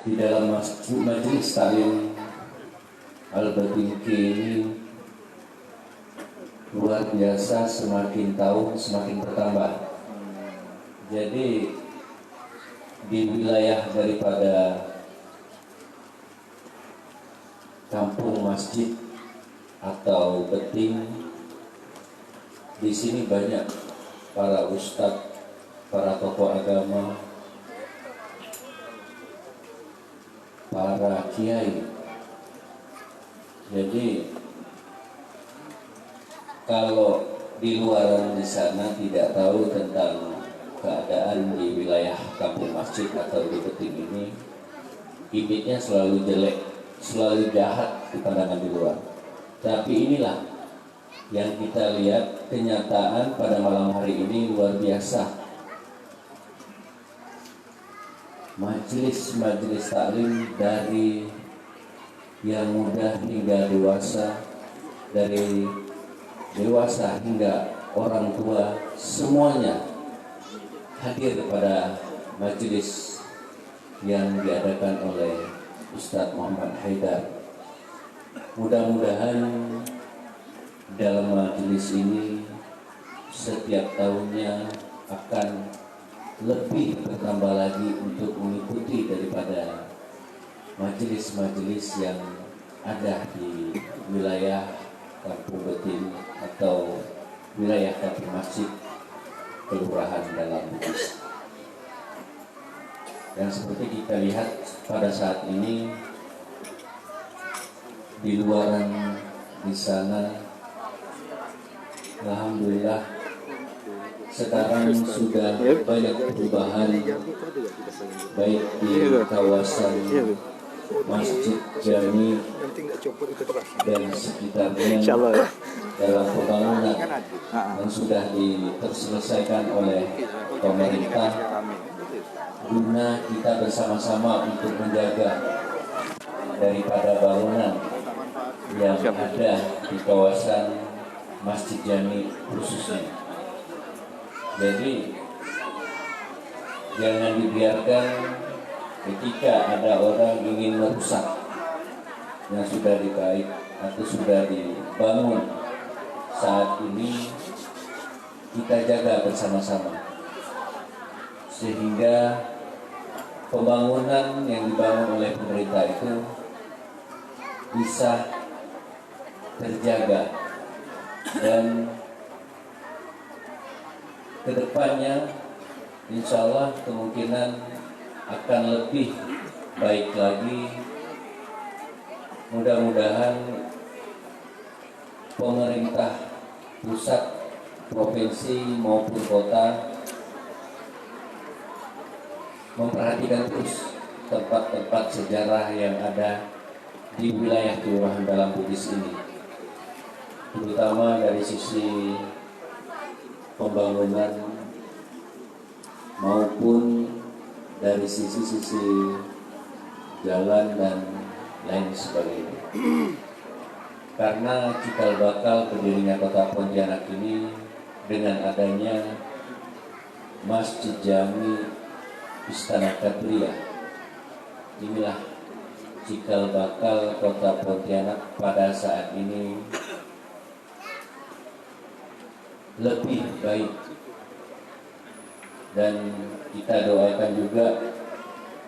di dalam majelis taklim Al-Batinki ini luar biasa, semakin tahun semakin bertambah. Jadi di wilayah daripada kampung masjid atau beting, di sini banyak para ustadz, para tokoh agama, para kiai. Jadi kalau di luaran di sana tidak tahu tentang keadaan di wilayah kampung masjid atau di beting ini, image-nya selalu jelek, selalu jahat di pandangan di luar. Tapi inilah yang kita lihat, kenyataan pada malam hari ini luar biasa. Majelis taklim dari yang muda hingga dewasa, dari dewasa hingga orang tua, semuanya hadir pada majelis yang diadakan oleh Ustadz Muhammad Haidar. Mudah-mudahan dalam majelis ini setiap tahunnya akan lebih bertambah lagi untuk mengikuti daripada majelis-majelis yang ada di wilayah Kampung Beting atau wilayah kampung masjid kelurahan dalam Bugis. Dan seperti kita lihat pada saat ini di luaran di sana, alhamdulillah sekarang sudah banyak perubahan, baik di kawasan Masjid Jami dan sekitarnya dalam pembangunan yang sudah terselesaikan oleh pemerintah, guna kita bersama-sama untuk menjaga daripada bangunan yang ada di kawasan Masjid Jami khususnya. Jadi jangan dibiarkan ketika ada orang ingin merusak yang sudah dibaik atau sudah dibangun saat ini, kita jaga bersama-sama sehingga pembangunan yang dibangun oleh pemerintah itu bisa terjaga dan kedepannya insya Allah kemungkinan akan lebih baik lagi. Mudah-mudahan pemerintah pusat, provinsi maupun kota memperhatikan terus tempat-tempat sejarah yang ada di wilayah kelurahan dalam Bugis ini, terutama dari sisi pembangunan maupun dari sisi-sisi jalan dan lain sebagainya. Karena cikal bakal berdirinya kota Pontianak ini dengan adanya Masjid Jami Istana Kadriah, inilah cikal bakal kota Pontianak pada saat ini lebih baik. Dan kita doakan juga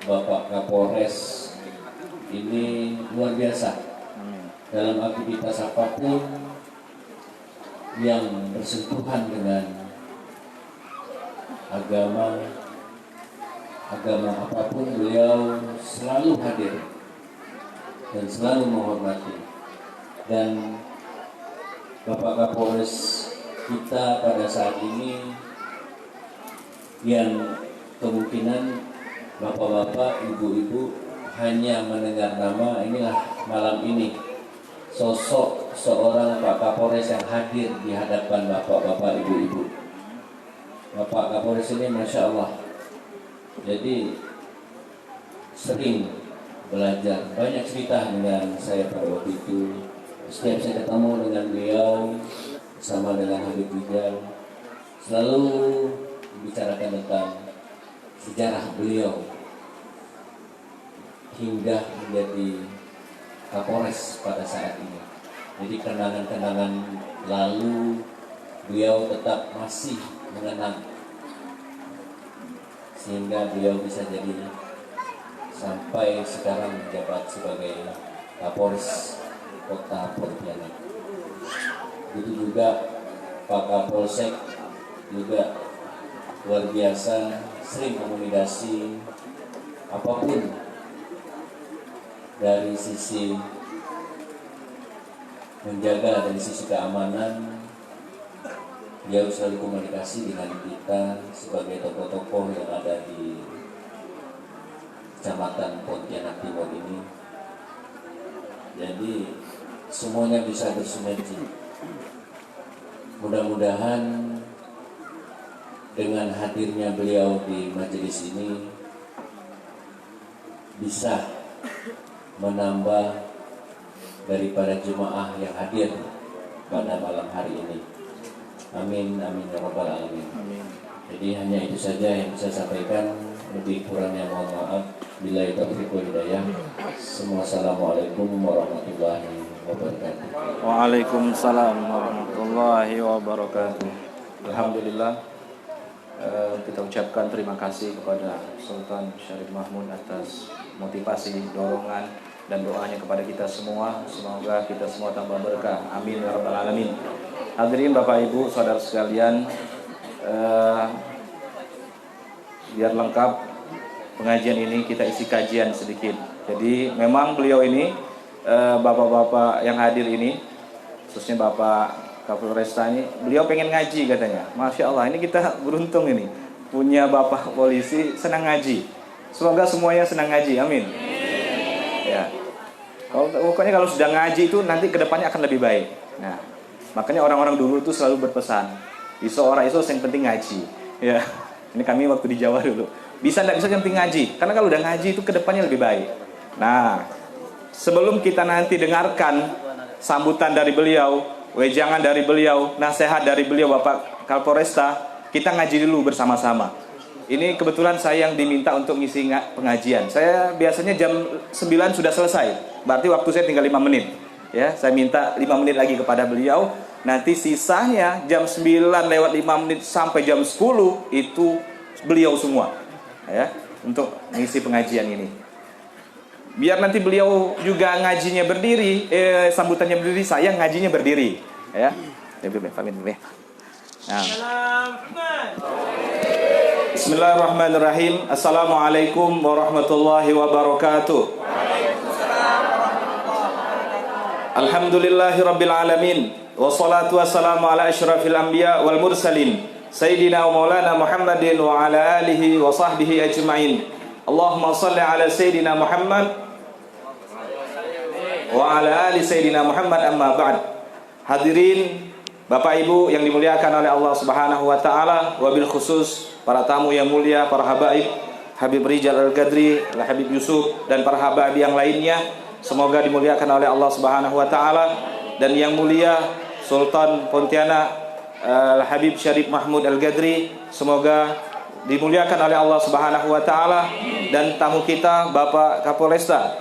Bapak Kapolres ini luar biasa dalam aktivitas apapun yang bersentuhan dengan agama apapun, beliau selalu hadir dan selalu menghormati. Dan Bapak Kapolres kita pada saat ini yang kemungkinan bapak-bapak, ibu-ibu hanya mendengar nama, inilah malam ini sosok seorang Pak Kapolres yang hadir di hadapan bapak-bapak, ibu-ibu. Bapak Kapolres ini Masya Allah, jadi sering belajar, banyak cerita dengan saya pada waktu itu. Setiap saya ketemu dengan beliau, sama dengan Habib Rijal, selalu membicarakan tentang sejarah beliau hingga menjadi Kapolres pada saat ini. Jadi kenangan-kenangan lalu beliau tetap masih mengenang, sehingga beliau bisa jadi sampai sekarang menjabat sebagai Kapolres Kota Pontianak. Itu juga Pak Kapolsek juga luar biasa, sering komunikasi apapun dari sisi menjaga, dari sisi keamanan. Beliau selalu komunikasi dengan kita sebagai tokoh-tokoh yang ada di Kecamatan Pontianak Timur ini. Jadi semuanya bisa bersinergi. Mudah-mudahan dengan hadirnya beliau di majelis ini bisa menambah daripada jemaah yang hadir pada malam hari ini. Amin, amin ya rabbal alamin. Jadi hanya itu saja yang bisa saya sampaikan. Lebih kurangnya mohon maaf. Billahi taufiq wal hidayah. Assalamualaikum warahmatullahi wabarakatuh. Waalaikumsalam warahmatullahi wabarakatuh. Alhamdulillah, kita ucapkan terima kasih kepada Sultan Syarif Mahmud atas motivasi, dorongan, dan doanya kepada kita semua. Semoga kita semua tambah berkah. Amin ya rabbal alamin. Hadirin Bapak Ibu, saudara sekalian, biar lengkap pengajian ini kita isi kajian sedikit. Jadi memang beliau ini, bapak-bapak yang hadir ini, khususnya Bapak Kapolresta ini, beliau pengen ngaji katanya. Masya Allah, ini kita beruntung ini punya Bapak polisi senang ngaji. Semoga semuanya senang ngaji, amin. Ya, pokoknya kalau sudah ngaji itu nanti kedepannya akan lebih baik. Nah, makanya orang-orang dulu itu selalu berpesan, iso ora iso yang penting ngaji. Ya, ini kami waktu di Jawa dulu. Bisa enggak bisa yang penting ngaji. Karena kalau udah ngaji itu kedepannya lebih baik. Nah, sebelum kita nanti dengarkan sambutan dari beliau, wejangan dari beliau, nasihat dari beliau Bapak Kapolresta, kita ngaji dulu bersama-sama. Ini kebetulan saya yang diminta untuk ngisi pengajian. Saya biasanya jam 9 sudah selesai. Berarti waktu saya tinggal 5 menit. Ya, saya minta 5 menit lagi kepada beliau. Nanti sisanya jam 9 lewat 5 menit sampai jam 10 itu beliau semua. Ya, untuk ngisi pengajian ini. Biar nanti beliau juga ngajinya berdiri, sambutannya berdiri, saya ngajinya berdiri. Ya. Nah. Bismillahirrahmanirrahim. Assalamualaikum warahmatullahi wabarakatuh. Alhamdulillahirabbil alamin. Wassalatu wassalamu ala asyrafil anbiya wal mursalin Sayyidina wa maulana Muhammadin wa ala alihi wa sahbihi ajma'in. Allahumma salli ala Sayyidina Muhammad wa ala ali Sayyidina Muhammad, amma ba'd. Hadirin Bapak Ibu yang dimuliakan oleh Allah Subhanahu wa taala, wabil khusus para tamu yang mulia, para habaib, Habib Rijal Al-Qadri, Habib Yusuf, dan para habaib yang lainnya, semoga dimuliakan oleh Allah Subhanahu wa taala. Dan yang mulia Sultan Pontianak Habib Syarif Mahmud Al-Qadri, semoga dimuliakan oleh Allah Subhanahu wa taala. Dan tamu kita Bapak Kapolresta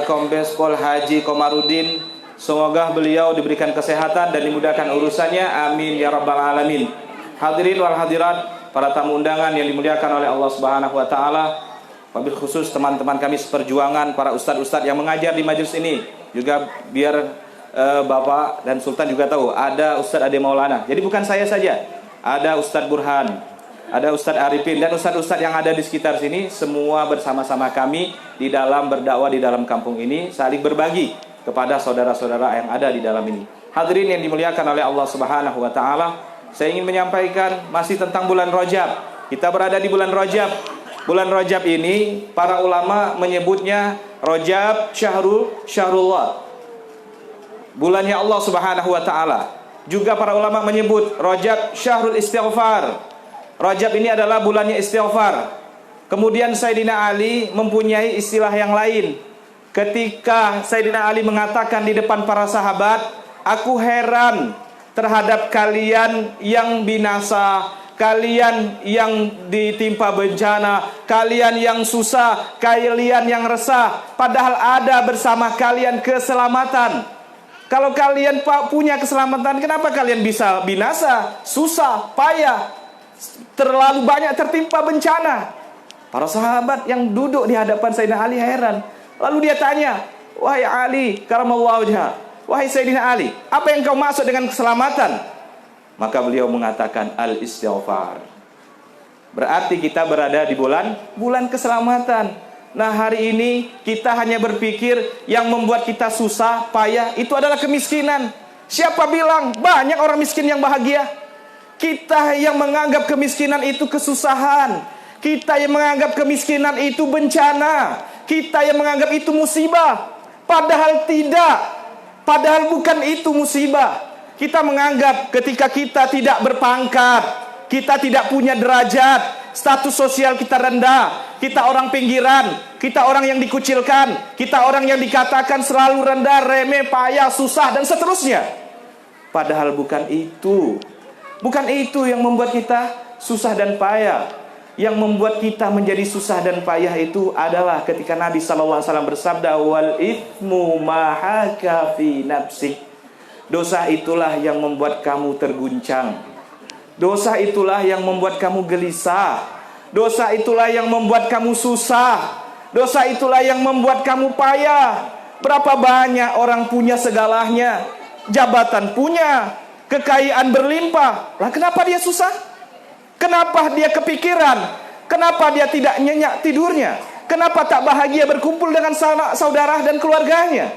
Kombes Pol Haji Komarudin, semoga beliau diberikan kesehatan dan dimudahkan urusannya, amin ya rabbal alamin. Hadirin wal hadirat, para tamu undangan yang dimuliakan oleh Allah Subhanahu wa taala, wabil khusus teman-teman kami seperjuangan, para ustadz-ustadz yang mengajar di majelis ini, juga biar Bapak dan Sultan juga tahu, ada Ustadz Ade Maulana. Jadi bukan saya saja, ada Ustadz Burhan, ada Ustadz Arifin, dan ustadz-ustadz yang ada di sekitar sini, semua bersama-sama kami di dalam berdakwah di dalam kampung ini, saling berbagi kepada saudara-saudara yang ada di dalam ini. Hadirin yang dimuliakan oleh Allah Subhanahu wa taala, saya ingin menyampaikan masih tentang bulan Rajab. Kita berada di bulan Rajab. Bulan Rajab ini para ulama menyebutnya Rajab Syahrullah, bulannya Allah Subhanahu wa taala. Juga para ulama menyebut Rajab Syahrul Istighfar. Rajab ini adalah bulannya istighfar. Kemudian Sayyidina Ali mempunyai istilah yang lain. Ketika Sayyidina Ali mengatakan di depan para sahabat, "Aku heran terhadap kalian yang binasa kalian yang ditimpa bencana, kalian yang susah, kalian yang resah, padahal ada bersama kalian keselamatan. Kalau kalian punya keselamatan, kenapa kalian bisa binasa, susah, payah, terlalu banyak tertimpa bencana? Para sahabat yang duduk di hadapan Sayyidina Ali heran. Lalu dia tanya, wahai Ali, karamallahu wajhah, wahai Sayyidina Ali, apa yang kau maksud dengan keselamatan? Maka beliau mengatakan al-istighfar. Berarti kita berada di bulan keselamatan. Nah, hari ini kita hanya berpikir yang membuat kita susah, payah itu adalah kemiskinan. Siapa bilang banyak orang miskin yang bahagia? Kita yang menganggap kemiskinan itu kesusahan, kita yang menganggap kemiskinan itu bencana, kita yang menganggap itu musibah. Padahal tidak. Padahal bukan itu musibah. Kita menganggap ketika kita tidak berpangkat, kita tidak punya derajat, status sosial kita rendah, kita orang pinggiran, kita orang yang dikucilkan, kita orang yang dikatakan selalu rendah, remeh, payah, susah, dan seterusnya. Padahal bukan itu. Bukan itu yang membuat kita susah dan payah. Yang membuat kita menjadi susah dan payah itu adalah ketika Nabi SAW bersabda, wal ithmu ma haka fi nafsik. Dosa itulah yang membuat kamu terguncang. Dosa itulah yang membuat kamu gelisah. Dosa itulah yang membuat kamu susah. Dosa itulah yang membuat kamu payah. Berapa banyak orang punya segalanya, jabatan punya, kekayaan berlimpah. Lah kenapa dia susah? Kenapa dia kepikiran? Kenapa dia tidak nyenyak tidurnya? Kenapa tak bahagia berkumpul dengan saudara dan keluarganya?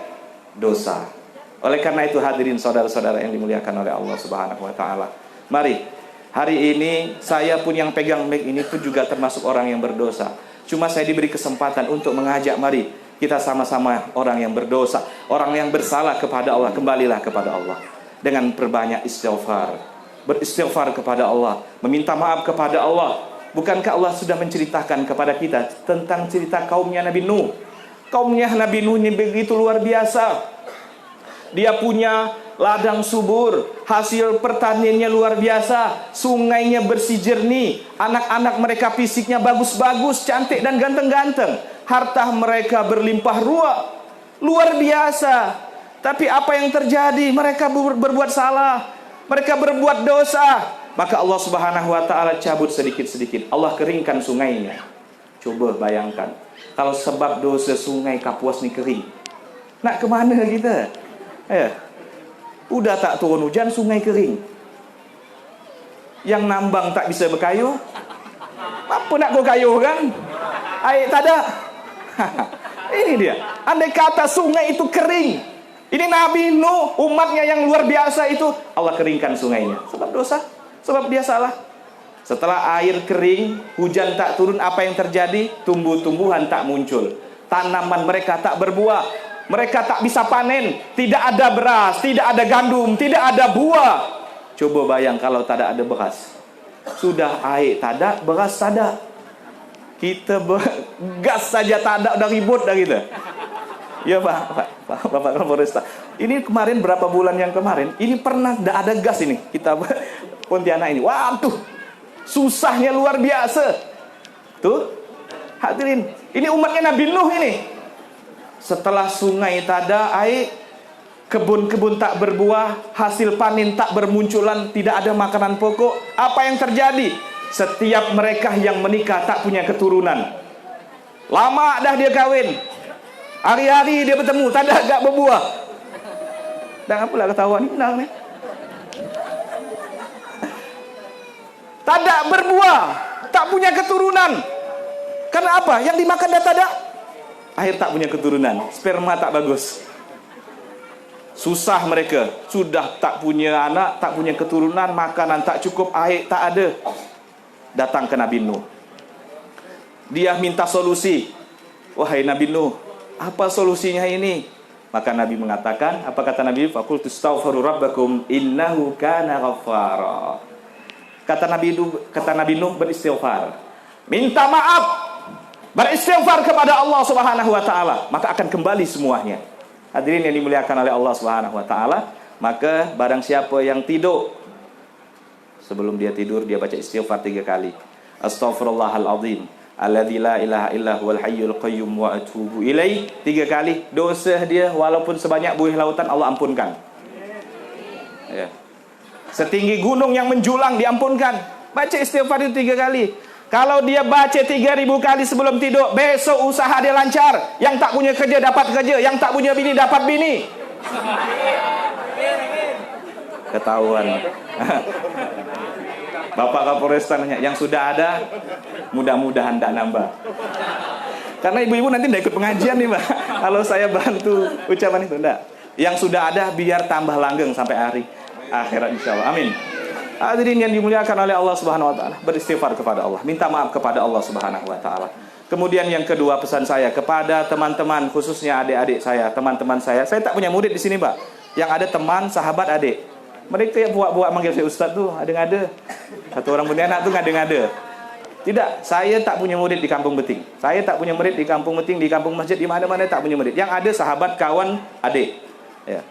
Dosa. Oleh karena itu hadirin saudara-saudara yang dimuliakan oleh Allah Subhanahu wa taala. Mari, hari ini saya pun yang pegang mic ini pun juga termasuk orang yang berdosa. Cuma saya diberi kesempatan untuk mengajak, mari kita sama-sama orang yang berdosa, orang yang bersalah kepada Allah, kembalilah kepada Allah dengan perbanyak istighfar. Beristighfar kepada Allah, meminta maaf kepada Allah. Bukankah Allah sudah menceritakan kepada kita tentang cerita kaumnya Nabi Nuh? Kaumnya Nabi Nuh ini begitu luar biasa. Dia punya ladang subur, hasil pertaniannya luar biasa, sungainya bersih jernih, anak-anak mereka fisiknya bagus-bagus, cantik dan ganteng-ganteng, harta mereka berlimpah ruah, luar biasa. Tapi apa yang terjadi? Mereka berbuat salah, mereka berbuat dosa. Maka Allah Subhanahu wa taala cabut sedikit-sedikit, Allah keringkan sungainya. Coba bayangkan, kalau sebab dosa sungai Kapuas ini kering, nak kemana kita? Udah tak turun hujan, sungai kering. Yang nambang tak bisa berkayu, apa nak kau kayu kan? Air tak ada. Ini dia. Andai kata sungai itu kering, ini Nabi Nuh, umatnya yang luar biasa itu, Allah keringkan sungainya. Sebab dosa, sebab dia salah. Setelah air kering, hujan tak turun, apa yang terjadi? Tumbuh-tumbuhan tak muncul, tanaman mereka tak berbuah, mereka tak bisa panen, tidak ada beras, tidak ada gandum, tidak ada buah. Coba bayang kalau tak ada beras. Sudah air tak ada, beras tak ada. Kita gas saja tak ada, udah ribut dah kita. Ya Bapak Kapolresta. Ini kemarin berapa bulan yang kemarin, ini pernah tidak ada gas ini. Kita Pontianak ini, waduh, susahnya luar biasa. Tuh, hadirin, ini umatnya Nabi Nuh ini. Setelah sungai tak ada air, kebun-kebun tak berbuah, hasil panen tak bermunculan, tidak ada makanan pokok. Apa yang terjadi? Setiap mereka yang menikah tak punya keturunan. Lama dah dia kawin, hari-hari dia bertemu, tak ada gak berbuah. Dan apalah ketawa ni benar ni. Tak ada berbuah, tak punya keturunan. Karena apa? Yang dimakan dah tak ada. Akhir tak punya keturunan, sperma tak bagus. Susah mereka, sudah tak punya anak, tak punya keturunan, makanan tak cukup, air tak ada. Datang ke Nabi Nuh. Dia minta solusi. Wahai Nabi Nuh, apa solusinya ini? Maka Nabi mengatakan, apa kata Nabi? Faqultu astaghfiru rabbakum innahu kana ghaffara. Kata Nabi Nuh beristighfar. Minta maaf. Beristighfar kepada Allah Subhanahu wa taala, maka akan kembali semuanya. Hadirin yang dimuliakan oleh Allah Subhanahu wa taala, maka barang siapa yang tidur Sebelum dia tidur dia baca istighfar 3 kali. Astaghfirullahaladzim alladzi la ilaha illa huwal hayyul qayyum wa atubu ilaih 3 kali. Dosa dia walaupun sebanyak buih lautan Allah ampunkan. Ya. Setinggi gunung yang menjulang diampunkan. Baca istighfar itu 3 kali. Kalau dia baca 3.000 kali sebelum tidur, besok usaha dia lancar. Yang tak punya kerja dapat kerja, yang tak punya bini dapat bini. Ketahuan. Bapak Kapolres tanya, yang sudah ada mudah-mudahan tak nambah. Karena ibu-ibu nanti tidak ikut pengajian nih, Mbak. Kalau saya bantu ucapan itu enggak. Yang sudah ada biar tambah langgeng sampai hari akhirat insyaallah. Amin. Hadirin yang dimuliakan oleh Allah Subhanahu wa taala, beristighfar kepada Allah, minta maaf kepada Allah Subhanahu wa taala. Kemudian yang kedua pesan saya kepada teman-teman, khususnya adik-adik saya, teman-teman saya. Saya tak punya murid di sini, Pak. Yang ada teman, sahabat, adik. Mereka yang buat-buat manggil saya ustaz tuh, ada-ada. Satu orang punya anak tuh ngada-ngada. Tidak, saya tak punya murid di Kampung Beting. Saya tak punya murid di Kampung Beting, di kampung masjid, di mana-mana tak punya murid. Yang ada sahabat, kawan, adik. Ya.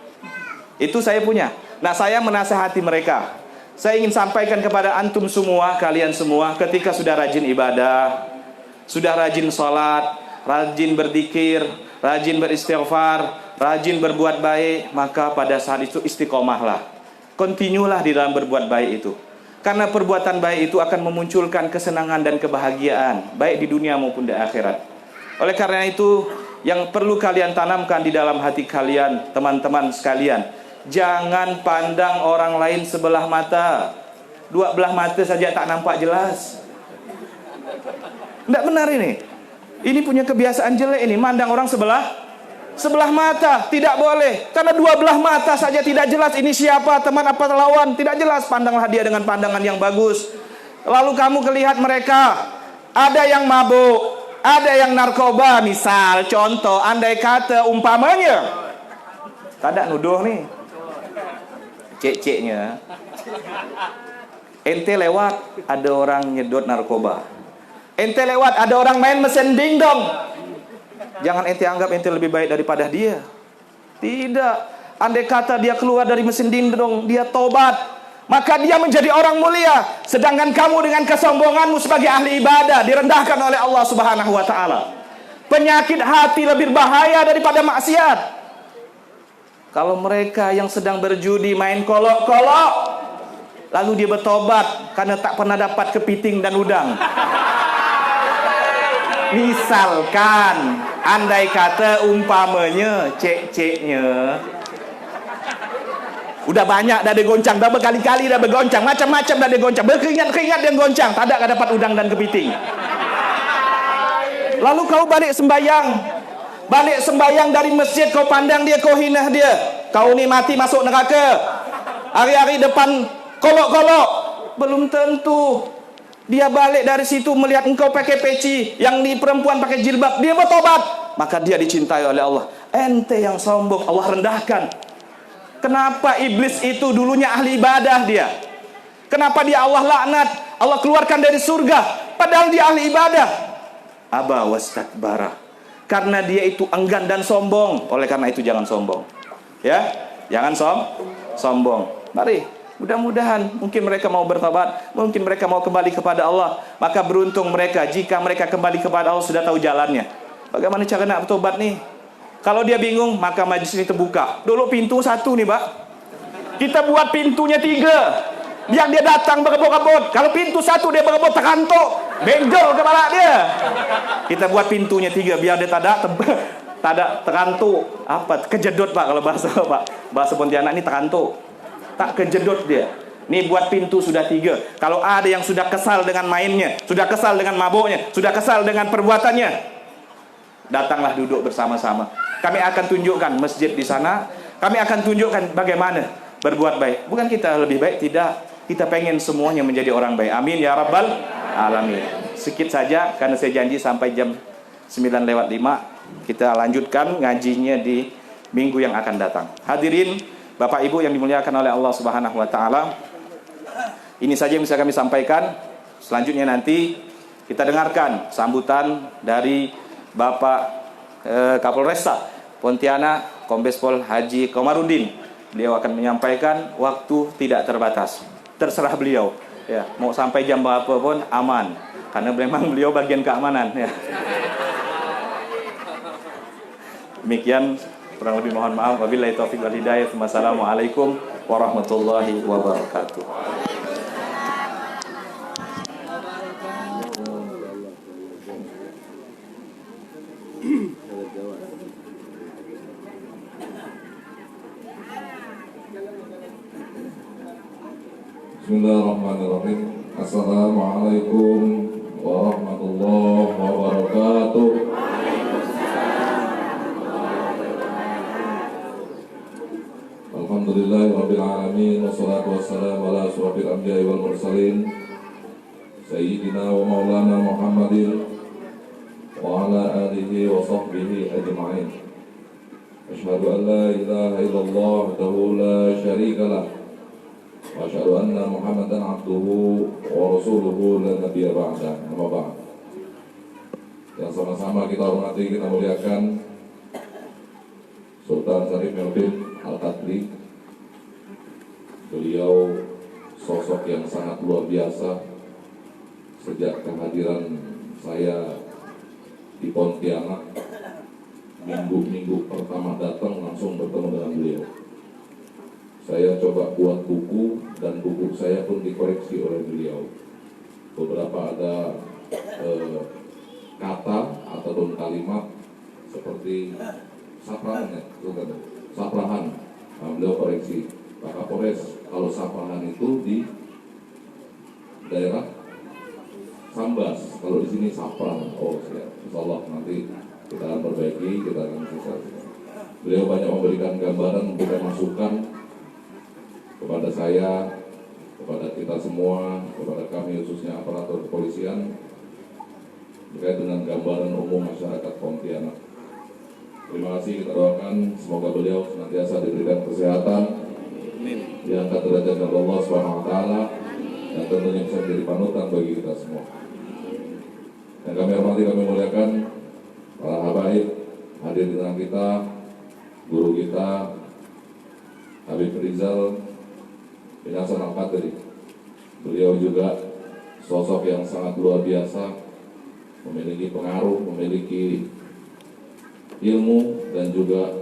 Itu saya punya. Nah, saya menasihati mereka. Saya ingin sampaikan kepada antum semua, kalian semua, ketika sudah rajin ibadah, sudah rajin sholat, rajin berzikir, rajin beristighfar, rajin berbuat baik, maka pada saat itu istiqomahlah. Kontinulah di dalam berbuat baik itu. Karena perbuatan baik itu akan memunculkan kesenangan dan kebahagiaan, baik di dunia maupun di akhirat. Oleh karena itu, yang perlu kalian tanamkan di dalam hati kalian, teman-teman sekalian, jangan pandang orang lain sebelah mata. 2 belah mata saja tak nampak jelas. Tidak benar ini. Ini punya kebiasaan jelek ini, mandang orang sebelah mata. Tidak boleh. Karena 2 belah mata saja tidak jelas. Ini siapa, teman apa lawan, tidak jelas. Pandanglah dia dengan pandangan yang bagus. Lalu kamu kelihat mereka, ada yang mabuk, ada yang narkoba. Misal, contoh, andai kata umpamanya, tak ada nuduh nih, cek-ceknya, ente lewat ada orang nyedot narkoba, ente lewat ada orang main mesin dingdong, jangan ente anggap ente lebih baik daripada dia. Tidak. Andai kata dia keluar dari mesin dingdong, dia tobat, maka dia menjadi orang mulia. Sedangkan kamu dengan kesombonganmu sebagai ahli ibadah direndahkan oleh Allah Subhanahu wa taala. Penyakit hati lebih bahaya daripada maksiat. Kalau mereka yang sedang berjudi main kolok-kolok, lalu dia bertobat karena tak pernah dapat kepiting dan udang. Misalkan, andai kata umpamanya cek-ceknya udah banyak dah digoncang, dah berkali-kali dah bergoncang, macam-macam dah digoncang, berkeringat-keringat dia goncang, tak ada dapat udang dan kepiting. Lalu kau balik sembayang dari masjid, kau pandang dia, kau hina dia. Kau ni mati masuk neraka. Hari-hari depan kolok-kolok. Belum tentu dia balik dari situ melihat engkau pakai peci, yang di perempuan pakai jilbab, dia bertobat, maka dia dicintai oleh Allah. Ente yang sombong, Allah rendahkan. Kenapa iblis itu dulunya ahli ibadah dia? Kenapa dia Allah laknat, Allah keluarkan dari surga, padahal dia ahli ibadah? Aba wastakbara. Karena dia itu enggan dan sombong. Oleh karena itu jangan sombong. Ya, jangan sombong. Mari, mudah-mudahan mungkin mereka mau bertobat, mungkin mereka mau kembali kepada Allah. Maka beruntung mereka jika mereka kembali kepada Allah sudah tahu jalannya. Bagaimana cara nak bertobat nih? Kalau dia bingung, maka majlis ini terbuka. Dulu pintu 1 nih, Pak. Kita buat pintunya 3. Biar dia datang berebut-rebut. Kalau pintu 1 dia berebut, terkantuk, benjol kepala dia. Kita buat pintunya 3 biar dia tak ada terkantuk. Apa? Kejedot, Pak, kalau bahasa Pontianak ini terkantuk. Tak kejedot dia. Nih buat pintu sudah 3. Kalau ada yang sudah kesal dengan mainnya, sudah kesal dengan mabuknya, sudah kesal dengan perbuatannya, datanglah duduk bersama-sama. Kami akan tunjukkan masjid di sana. Kami akan tunjukkan bagaimana berbuat baik. Bukan kita lebih baik, tidak. Kita pengen semuanya menjadi orang baik. Amin ya rabbal alamin. Sedikit saja karena saya janji sampai jam 9:05 kita lanjutkan ngajinya di minggu yang akan datang. Hadirin Bapak Ibu yang dimuliakan oleh Allah Subhanahu wa taala. Ini saja yang bisa kami sampaikan. Selanjutnya nanti kita dengarkan sambutan dari Bapak Kapolresta Pontianak, Kombes Pol Haji Komarudin. Beliau akan menyampaikan, waktu tidak terbatas. Terserah beliau. Ya, mau sampai jam berapa pun aman, karena memang beliau bagian keamanan. Ya. Demikian, kurang lebih mohon maaf. Wabillahi taufiq wal hidayah. Wassalamualaikum warahmatullahi wabarakatuh. Bismillahirrahmanirrahim. Assalamualaikum warahmatullahi wabarakatuh. Alhamdulillahirabbil alamin wassalatu wassalamu ala asyrofil anbiya'i wal mursalin sayyidina wa maulana Muhammadin wa ala alihi wa sahbihi ajma'in. Asyhadu an la ilaha illallah wahdahu la syarika lah wa asyhadu anna Muhammadan abduhu wa rasuluhu la nabiyya ba'da. Amma ba'd. Yang sama-sama kita hormati, kita muliakan Sultan Syarif Melvin Al-Qadri. Beliau sosok yang sangat luar biasa. Sejak kehadiran saya di Pontianak, minggu-minggu pertama datang langsung bertemu dengan beliau. Saya coba buat buku dan buku saya pun dikoreksi oleh beliau. Beberapa ada kata ataupun kalimat seperti saprahan, ya, saprahan. Nah, beliau koreksi, Pak Kapolres, kalau saprahan itu di daerah Sambas, kalau di sini sapran. Oh siap, insyaallah nanti kita akan perbaiki, kita akan selesai. Beliau banyak memberikan gambaran, memberikan masukan kepada saya, kepada kita semua, kepada kami khususnya aparatur kepolisian terkait dengan gambaran umum masyarakat Pontianak. Terima kasih, kita doakan semoga beliau senantiasa diberikan kesehatan, diangkat derajat oleh Allah Subhanahu wa taala, dan tentunya bisa menjadi panutan bagi kita semua. Dan kami hormati, kami muliakan para habaib hadir di tengah kita, guru kita Habib Rizal bin Hasan Al-Qadri. Beliau juga sosok yang sangat luar biasa, memiliki pengaruh, memiliki ilmu dan juga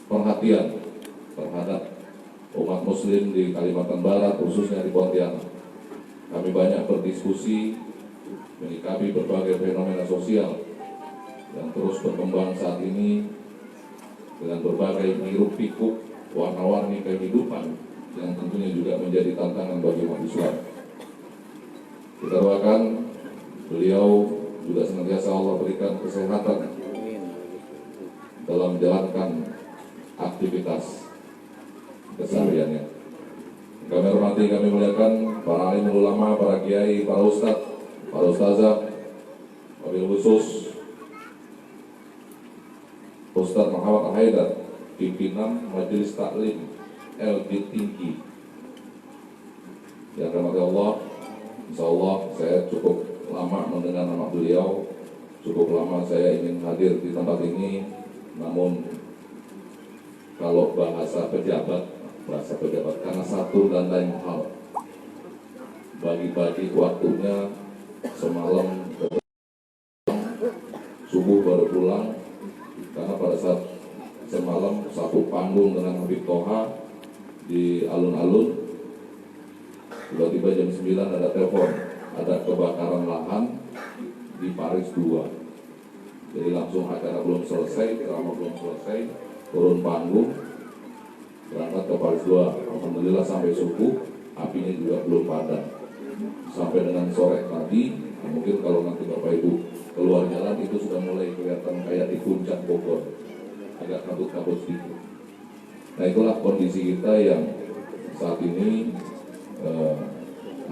perhatian terhadap umat muslim di Kalimantan Barat, khususnya di Pontianak. Kami banyak berdiskusi menyikapi berbagai fenomena sosial yang terus berkembang saat ini dengan berbagai hiruk pikuk warna-warni kehidupan yang tentunya juga menjadi tantangan bagi umat Islam. Kita doakan beliau juga senantiasa Allah berikan kesehatan dalam menjalankan aktivitas kesehariannya. Kami hormati, kami muliakan para alim ulama, para kiai, para ustadz, para ustazah, wabil khusus Ustadz Muhammad Haidar, pimpinan Majelis Taklim LG Tinggi. Ya, rahmat Allah, insya Allah saya cukup lama mendengar nama beliau, cukup lama saya ingin hadir di tempat ini, namun kalau bahasa pejabat karena satu dan lain hal, bagi-bagi waktunya, semalam subuh baru pulang, karena pada saat semalam satu panggung dengan Habib Toha di alun-alun, tiba-tiba jam 9 ada telepon, ada kebakaran lahan di Paris 2. Jadi langsung acara belum selesai, drama belum selesai, turun panggung, berangkat ke Paris 2. Alhamdulillah sampai subuh, apinya juga belum padam. Sampai dengan sore tadi, mungkin kalau nanti Bapak Ibu keluar jalan itu sudah mulai kelihatan kayak di puncak Bogor, agak kabut-kabut sedikit. Nah, itulah kondisi kita yang saat ini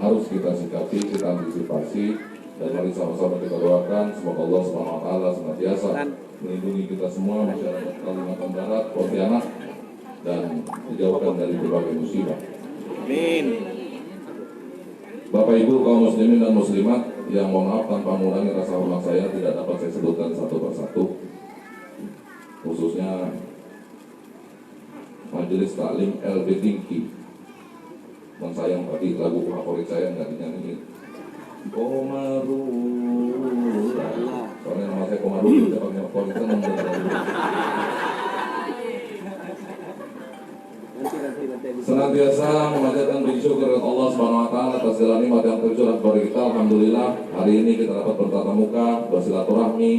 harus kita sikapi, kita antisipasi, dan mari sama-sama kita doakan semoga Allah Subhanahu wa taala senantiasa melindungi kita semua, masyarakat Kalimantan Barat, Pontianak, dan dijauhkan dari berbagai musibah. Amin. Bapak Ibu kaum muslimin dan muslimat yang mohon maaf tanpa mengurangi rasa hormat saya tidak dapat saya sebutkan satu persatu, khususnya Majelis Taklim LB Tinggi. Dan sayang tadi lagu favorit saya nggak dinyanyiin. Komaru. Soalnya nama saya Komaru, tidak pakai favorit kan senantiasa memanjatkan puji syukur kepada Allah Subhanahu wa taala atas segala nikmat yang tercurah kepada kita. Alhamdulillah, hari ini kita dapat bertatap muka, bersilaturahmi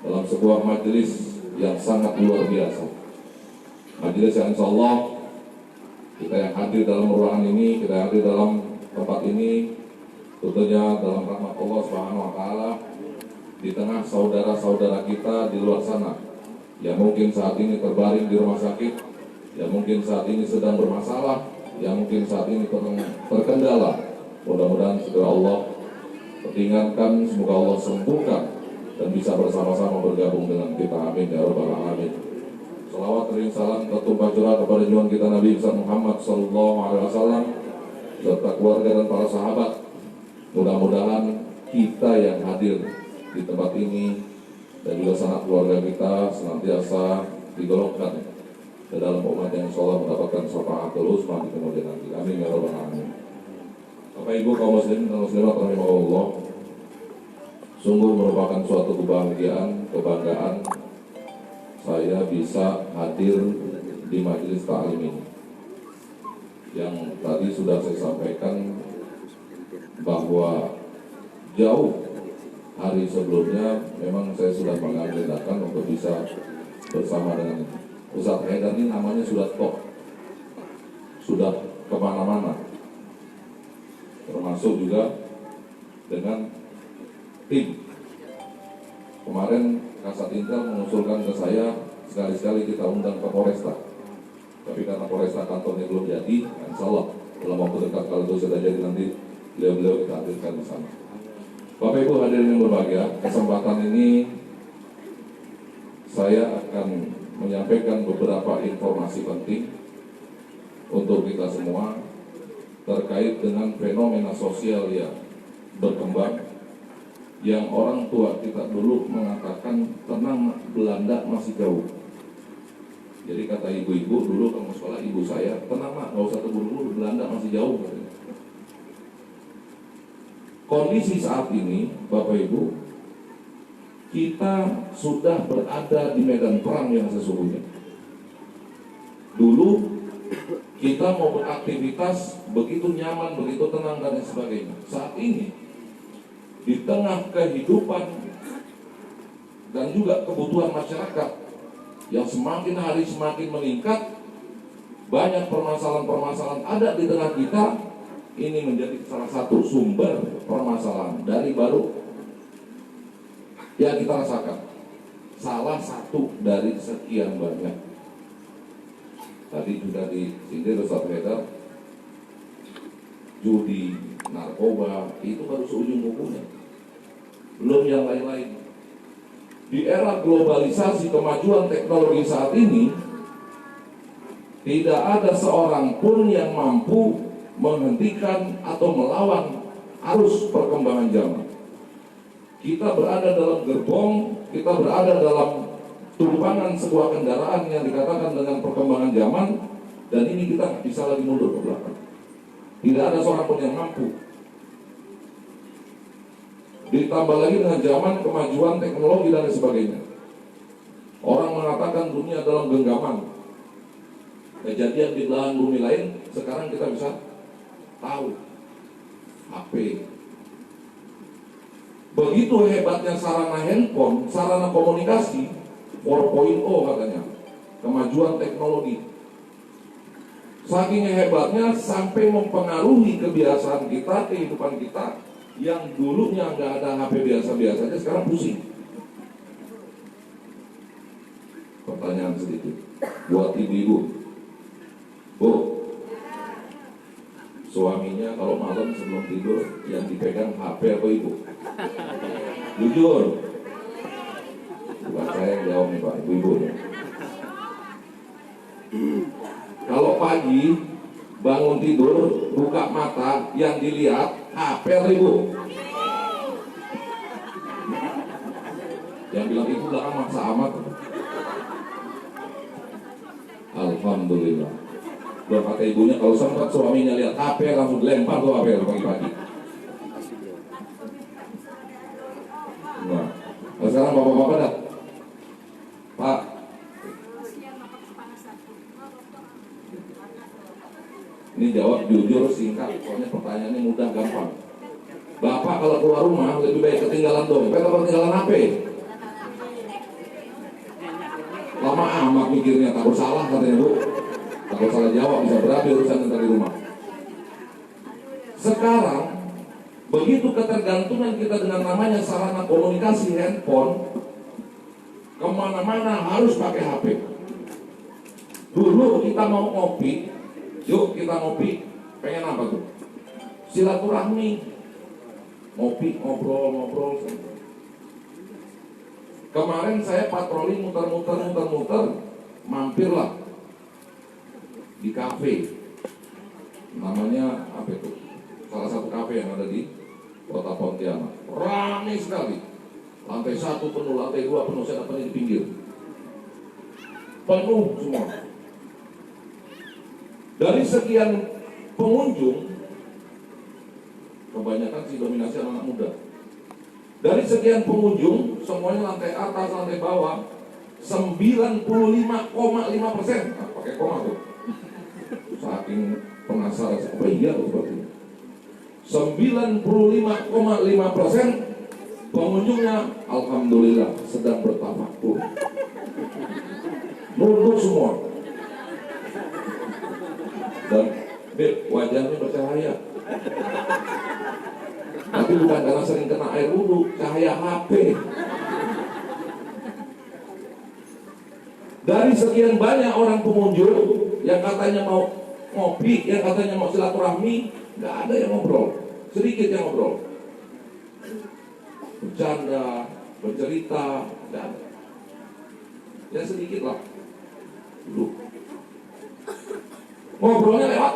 dalam sebuah majelis yang sangat luar biasa. Majelis yang insyaallah kita yang hadir dalam ruangan ini, kita yang hadir dalam tempat ini, tentunya dalam rahmat Allah Subhanahu wa taala, di tengah saudara-saudara kita di luar sana yang mungkin saat ini terbaring di rumah sakit, yang mungkin saat ini sedang bermasalah, yang mungkin saat ini terkendala. Mudah-mudahan segera Allah peringatkan, semoga Allah sembuhkan dan bisa bersama-sama bergabung dengan kita. Amin ya rabbal alamin. Salawat dan salam tertumpah curah kepada junjungan kita Nabi Muhammad sallallahu alaihi wasallam serta keluarga dan para sahabat. Mudah-mudahan kita yang hadir di tempat ini dan juga sanak keluarga kita senantiasa digolongkan ke dalam umat yang insyaallah mendapatkan syafaatul uzma di kemudian nanti. Amin ya rabbal alamin. Bapak Ibu kaum muslimin dan muslimat rahimahullah, sungguh merupakan suatu kebahagiaan, kebanggaan saya bisa hadir di majelis ta'lim ini. Yang tadi sudah saya sampaikan bahwa jauh hari sebelumnya memang saya sudah mengambil tindakan untuk bisa bersama dengan Ustaz Haidar. Ini namanya sudah top, sudah kemana-mana, termasuk juga dengan tim. Kemarin Kasat Intel mengusulkan ke saya sekali-sekali kita undang ke Polresta, tapi karena Polresta kantornya belum jadi, insya Allah dalam waktu dekat kalau itu sudah jadi nanti beliau-beliau kita hadirkan di sana. Bapak Ibu hadirin yang berbahagia, kesempatan ini saya akan menyampaikan beberapa informasi penting untuk kita semua terkait dengan fenomena sosial yang berkembang, yang orang tua kita dulu mengatakan tenang, Belanda masih jauh. Jadi kata ibu-ibu dulu kamu sekolah, ibu saya, tenang mak, gak usah terburu-buru, Belanda masih jauh. Kondisi saat ini Bapak Ibu, kita sudah berada di medan perang yang sesungguhnya. Dulu kita mau beraktivitas begitu nyaman, begitu tenang dan lain sebagainya. Saat ini di tengah kehidupan dan juga kebutuhan masyarakat yang semakin hari semakin meningkat, banyak permasalahan-permasalahan ada di tengah kita. Ini menjadi salah satu sumber permasalahan dari baru yang kita rasakan. Salah satu dari sekian banyak. Tadi sudah disindir Ustaz Haidar, judi, narkoba, itu baru seujung kukunya, belum yang lain-lain. Di era globalisasi kemajuan teknologi saat ini, tidak ada seorang pun yang mampu menghentikan atau melawan arus perkembangan zaman. Kita berada dalam gerbong, kita berada dalam tumpangan sebuah kendaraan yang dikatakan dengan perkembangan zaman, dan ini kita nggak bisa lagi mundur ke belakang. Tidak ada seorang pun yang mampu. Ditambah lagi dengan zaman kemajuan teknologi dan sebagainya. Orang mengatakan dunia dalam genggaman. Kejadian di belahan bumi lain, sekarang kita bisa tahu. HP. Begitu hebatnya sarana handphone, sarana komunikasi 4.0 katanya, kemajuan teknologi. Saking hebatnya sampai mempengaruhi kebiasaan kita, kehidupan kita, yang dulunya nggak ada HP biasa-biasa aja, sekarang pusing. Pertanyaan sedikit buat ibu-ibu, Bu, suaminya kalau malam sebelum tidur yang dipegang HP apa ibu? Jujur. Bukan saya yang jawab nih Pak, ibu-ibu ya. Kalau pagi bangun tidur, buka mata, yang dilihat HP ibu. Yang bilang ibu belakang maksa amat. Alhamdulillah. Belum kata ibunya, kalau sempat suaminya lihat HP langsung dilempar tuh HP pagi-pagi. Nah, sekarang bapak-bapak dah, Pak, ini jawab jujur singkat, soalnya pertanyaannya mudah gampang. Bapak kalau keluar rumah lebih baik ketinggalan dompet atau ketinggalan HP? Lama amat mikirnya, takut salah katanya Bu. Takut salah jawab, bisa berabe urusan di rumah. Sekarang begitu ketergantungan kita dengan namanya sarana komunikasi handphone, kemana-mana harus pakai HP. Dulu kita mau ngopi, yuk kita ngopi, pengen apa tuh? Silaturahmi, ngopi, ngobrol. Kemarin saya patroli muter-muter, mampirlah di kafe, namanya apa itu? Salah satu kafe yang ada di Kota Pontianak. Ramai sekali. Lantai 1 penuh, lantai 2 penuh, saya dapatnya di pinggir. Penuh semua. Dari sekian pengunjung, kebanyakan sih dominasi anak muda. Dari sekian pengunjung, semuanya lantai atas, lantai bawah, 95,5%. Nah, pakai koma tuh. Saking penasaran, apa iya tuh seperti itu. 95,5% pengunjungnya alhamdulillah sedang bertafakur. Nunduk semua. Dan wajahnya bercahaya. Tapi bukan karena sering kena air wudhu, cahaya HP. Dari sekian banyak orang pengunjung yang katanya mau ngopi, yang katanya mau silaturahmi, nggak ada yang ngobrol, sedikit yang ngobrol, bercanda, bercerita, nggak ada. Ya sedikit lah. Dulu ngobrolnya lewat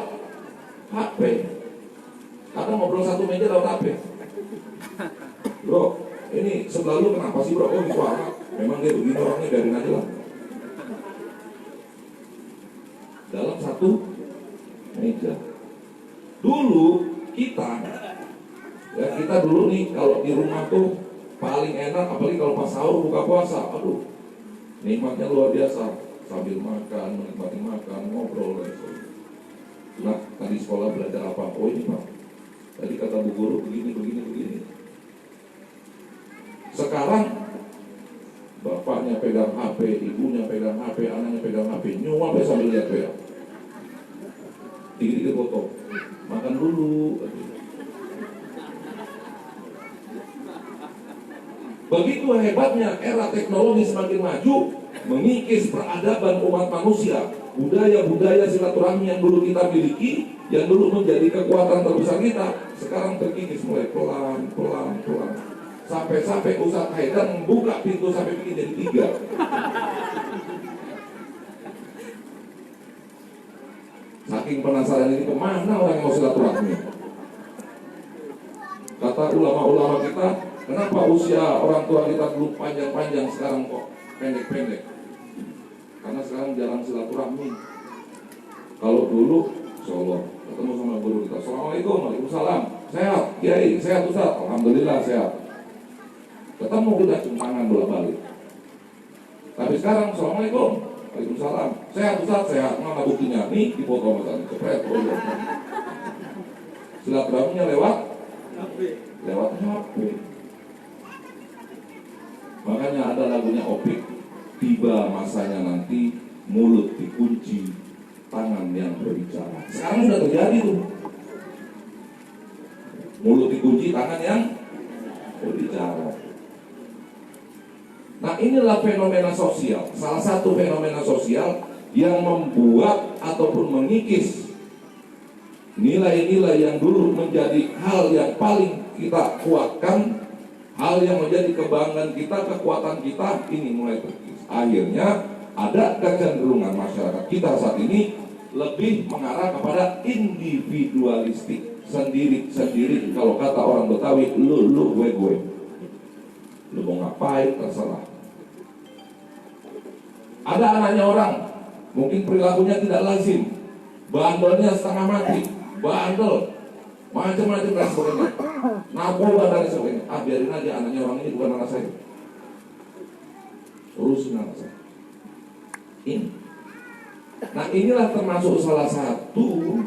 HP. Kadang ngobrol satu meja lewat HP. Bro, ini sebelah lu kenapa sih bro? Oh gitu amat. Memang dia begini orangnya, biarin aja lah. Dalam satu meja. Dulu kita dulu nih kalau di rumah tuh paling enak, apalagi kalau pas sahur buka puasa. Aduh, nikmatnya luar biasa. Sambil makan, menikmati makan, ngobrol dan sebagainya. Nah, tadi sekolah belajar apa? Oh ini Pak, tadi kata bu guru begini. Sekarang bapaknya pegang HP, ibunya pegang HP, anaknya pegang HP, nyuap ya sambil lihat ya. Dikit-dikit foto, makan dulu. Begitu hebatnya era teknologi semakin maju, mengikis peradaban umat manusia. Budaya-budaya silaturahmi yang dulu kita miliki, yang dulu menjadi kekuatan terbesar kita, sekarang terkikis mulai pelan. Sampai Ustaz Haidar membuka pintu sampai bikin jadi 3. Saking penasaran ini, kemana orang yang mau silaturahmi? Kata ulama-ulama kita, kenapa usia orang tua kita dulu panjang-panjang, sekarang kok pendek-pendek? Karena sekarang jarang silaturahmi. Kalau dulu, insyaallah ketemu sama guru kita, Assalamualaikum, Waalaikumsalam, sehat, Kiai, sehat Ustaz, Alhamdulillah sehat. Ketemu kita cumpangan bolak-balik. Tapi sekarang, Assalamualaikum, Waalaikumsalam, sehat Ustaz, sehat. Mana buktinya? Nih di foto misalnya, cepet. Silaturahminya lewat HP. Makanya ada lagunya Opik, tiba masanya nanti mulut dikunci, tangan yang berbicara. Sekarang sudah terjadi tuh. Mulut dikunci, tangan yang berbicara. Nah inilah fenomena sosial, salah satu fenomena sosial yang membuat ataupun mengikis nilai-nilai yang dulu menjadi hal yang paling kita kuatkan, hal yang menjadi kebanggaan kita, kekuatan kita, ini mulai terkikis. Akhirnya ada kecenderungan masyarakat kita saat ini lebih mengarah kepada individualistik, sendiri. Kalau kata orang Betawi, lu gue. Lu mau ngapain terserah. Ada anaknya orang, mungkin perilakunya tidak lazim, bandelnya setengah mati, bandel, macam-macam dan sebagainya, narkoba dan sebagainya. Biarin aja, anaknya orang ini bukan anak saya, urusin anak saya. Ini. Nah, inilah termasuk salah satu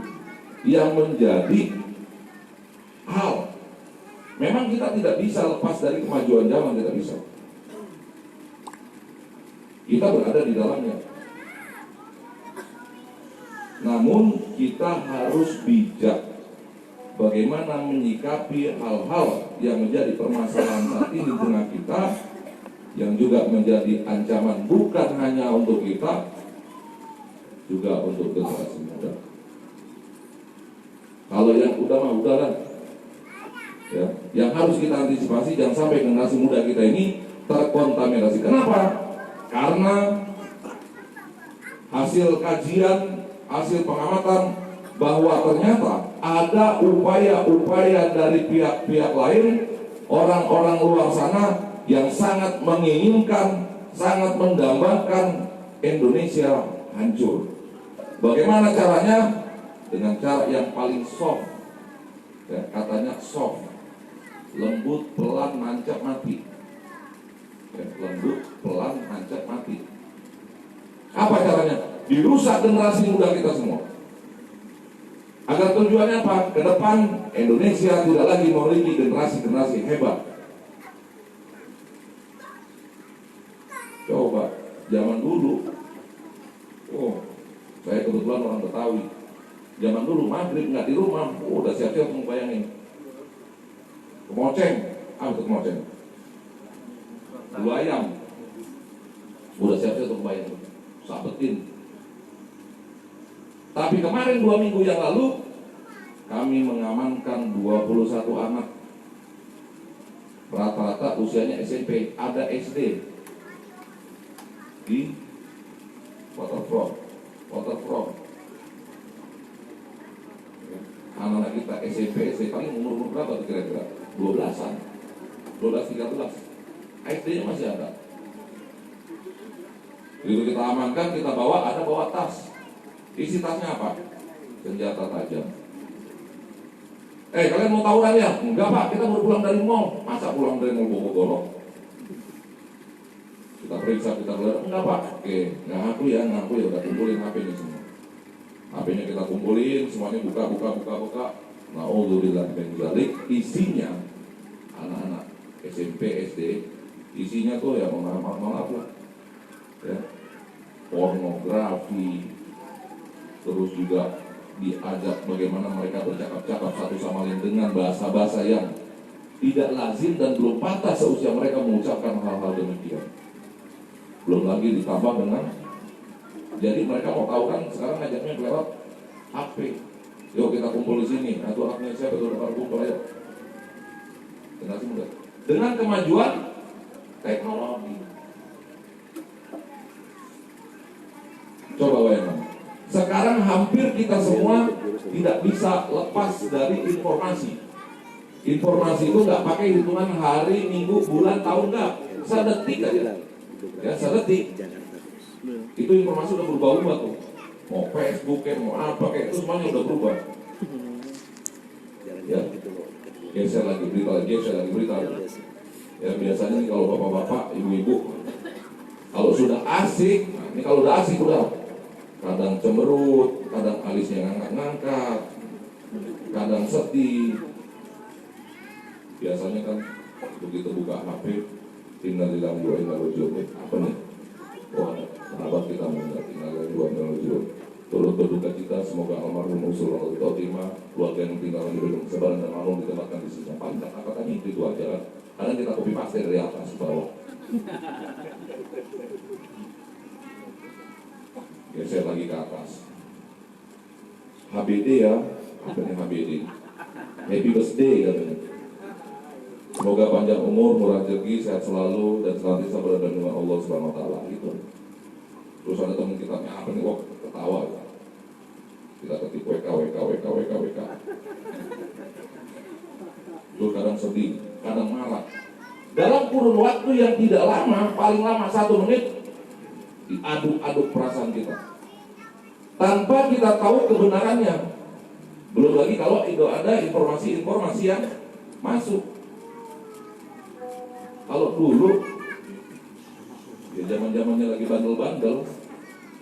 yang menjadi hal. Memang kita tidak bisa lepas dari kemajuan zaman, tidak bisa. Kita berada di dalamnya. Namun kita harus bijak bagaimana menyikapi hal-hal yang menjadi permasalahan saat ini di tengah kita, yang juga menjadi ancaman bukan hanya untuk kita, juga untuk generasi muda. Kalau yang udah mah udahlah. Ya, yang harus kita antisipasi jangan sampai generasi muda kita ini terkontaminasi. Kenapa? Karena hasil kajian, hasil pengamatan bahwa ternyata ada upaya-upaya dari pihak-pihak lain, orang-orang luar sana yang sangat menginginkan, sangat mendambakan Indonesia hancur. Bagaimana caranya? Dengan cara yang paling soft, ya, katanya soft, lembut, pelan, nancap, mati. Ya, lembut, pelan, nancap, mati. Apa caranya? Dirusak generasi muda kita semua. Agar tujuannya apa? Ke depan Indonesia tidak lagi memiliki generasi-generasi hebat. Coba zaman dulu, saya kebetulan orang Betawi. Zaman dulu maghrib nggak di rumah, udah siap-siap bayangin. Kemoceng, apa itu kemoceng? Dua ayam, udah siap-siap bayangin. Sabetin. Tapi kemarin 2 minggu yang lalu kami mengamankan 21 anak, rata-rata usianya SMP, ada SD di Waterfront. Anak-anak kita SMP paling umur berapa kira-kira? 12-an, 12-13. SD-nya masih ada. Begitu kita amankan, kita bawa tas. Isi tasnya apa? Senjata tajam. Kalian mau tawuran ya? Enggak Pak, kita baru pulang dari mall. Masa pulang dari mall bawa golok? Kita periksa, kita lihat. Enggak Pak. Oke, ngaku ya, udah kumpulin HP-nya semua. HP-nya kita kumpulin, semuanya buka. Na'udzubillah min dzalik. Isinya anak-anak SMP, SD. Isinya tuh ya maaf lah. Ya. Pornografi. Terus juga diajak bagaimana mereka bercakap-cakap satu sama lain dengan bahasa-bahasa yang tidak lazim dan belum patah seusia mereka mengucapkan hal-hal demikian. Belum lagi ditambah dengan, jadi mereka mau tahu kan sekarang ngajaknya lewat HP. Yuk kita kumpul di sini. Nah, itu anaknya siapa tuh, dapat kumpul ayo. Generasi muda. Dengan kemajuan teknologi. Coba bayangkan. Sekarang hampir kita semua tidak bisa lepas dari informasi. Informasi itu nggak pakai hitungan hari, minggu, bulan, tahun, nggak. Sedetik aja. Ya, sedetik. Itu informasi udah berubah-ubah tuh. Mau Facebook, mau apa, kayak itu semuanya udah berubah. Ya, geser lagi berita. Ya, biasanya nih kalau bapak-bapak, ibu-ibu, kalau sudah asik, ini kalau udah asik udah. Kadang cemberut, kadang alisnya ngangkat-ngangkat, kadang sedih. Biasanya kan begitu buka HP, innalillahi wa inna ilaihi raji'un. Apa nih? Wah, sahabat kita meninggal, innalillahi wa inna ilaihi raji'un. Turut berduka cita, semoga almarhum usul al-khotimah, keluarga yang tinggal di gedung kesabaran dan maklum ditempatkan di sisi paling kata-katanya itu aja kan. Karena kita copy paste dari atas ke bawah. Geser lagi ke atas. HBD ya, katanya HBD. Happy birthday katanya. Semoga panjang umur, murah rezeki, sehat selalu dan senantiasa berada dengan Allah Subhanahu wa taala gitu. Terus ada teman kita apa nih, wah ketawa ya. Kita ketik WK. Terus kadang sedih, kadang marah. Dalam kurun waktu yang tidak lama, paling lama 1 menit, diaduk-aduk perasaan kita. tanpa kita tahu kebenarannya. Belum lagi kalau ada informasi-informasi yang masuk. Kalau dulu ya zaman-zamannya lagi bandel-bandel,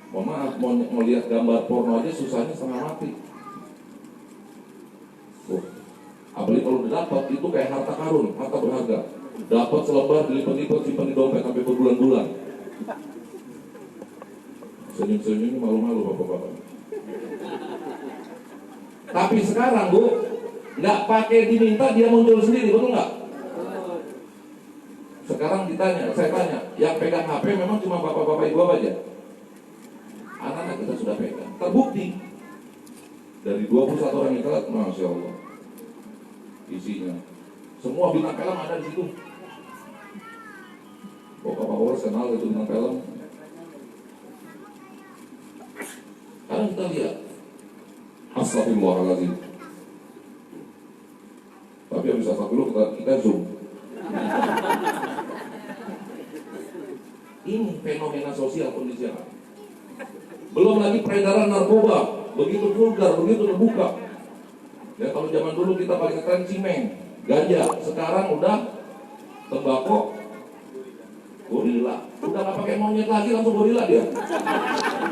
mohon maaf, mau lihat gambar porno aja susahnya setengah mati. Apalagi kalau udah dapat, itu kayak harta karun, harta berharga. Dapat selembar, dilipat-lipat, simpan di dompet sampai berbulan-bulan. Senyum-senyum ini malu-malu bapak-bapak. Tapi sekarang Bu, nggak pakai diminta, dia muncul sendiri, betul nggak? Sekarang saya tanya, yang pegang HP memang cuma bapak-bapak ibu aja. Anak-anak kita sudah pegang. Terbukti dari 21 orang yang telat, Masya Allah, isinya semua bintang film ada di situ. Bapak-bapak kenal itu bintang film. Sekarang kita lihat, astagfirullahaladzim. Tapi habis astagfirullah kita zoom. Ini fenomena sosial kondisi. Belum lagi peredaran narkoba, begitu vulgar, begitu terbuka. Ya kalau zaman dulu kita paling keren cimeng, ganja. Sekarang udah tembakau, gorila. Udah nggak pakai monyet lagi, langsung gorila dia.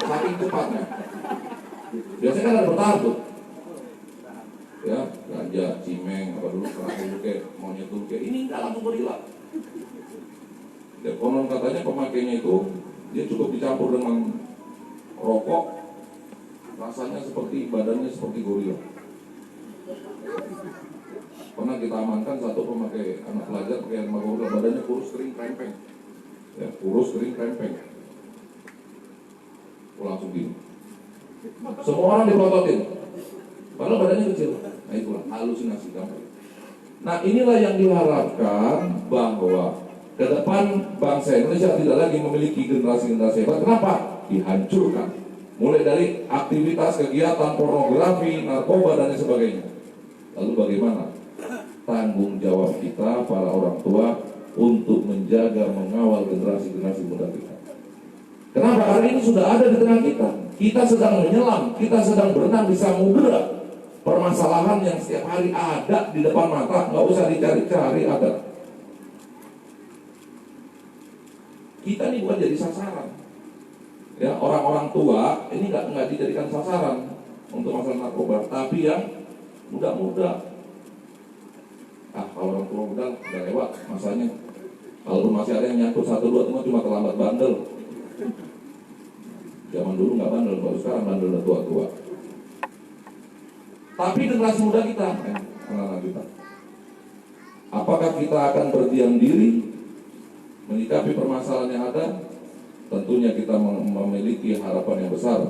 Saking cepatnya. Biasanya kan ada bertahap tuh. Ya, ganja, cimeng, apa dulu, keras dulu kayak monyet dulu kayak ini nggak langsung gorila. Ya, konon katanya pemakainya itu dia cukup dicampur dengan rokok, rasanya seperti badannya seperti gorila. Pernah kita amankan satu pemakai anak pelajar pakai narkoba, badannya kurus kering krempeng, ya kurus kering krempeng, langsung gini. Semua orang dipelototin, padahal badannya kecil. Nah itulah halusinasi gampang. Nah inilah yang diharapkan bahwa ke depan bangsa Indonesia tidak lagi memiliki generasi-generasi hebat. Kenapa? Dihancurkan. Mulai dari aktivitas kegiatan pornografi, narkoba dan lain sebagainya. Lalu bagaimana tanggung jawab kita para orang tua untuk menjaga, mengawal generasi-generasi muda kita? Kenapa? Hari ini sudah ada di tengah kita. Kita sedang menyelam, kita sedang berenang di samudera. Permasalahan yang setiap hari ada di depan mata, nggak usah dicari-cari, ada. Kita ini bukan jadi sasaran. Ya, orang-orang tua ini nggak dijadikan sasaran untuk masalah narkoba, tapi yang muda-muda. Kalau orang tua udah lewat masanya. Kalau masih ada yang nyangkut 1-2 cuma terlambat bandel. Zaman dulu nggak bandel, baru sekarang bandel udah tua-tua. Tapi generasi muda kita, anak-anak kita, apakah kita akan berdiam diri menyikapi permasalahan yang ada? Tentunya kita memiliki harapan yang besar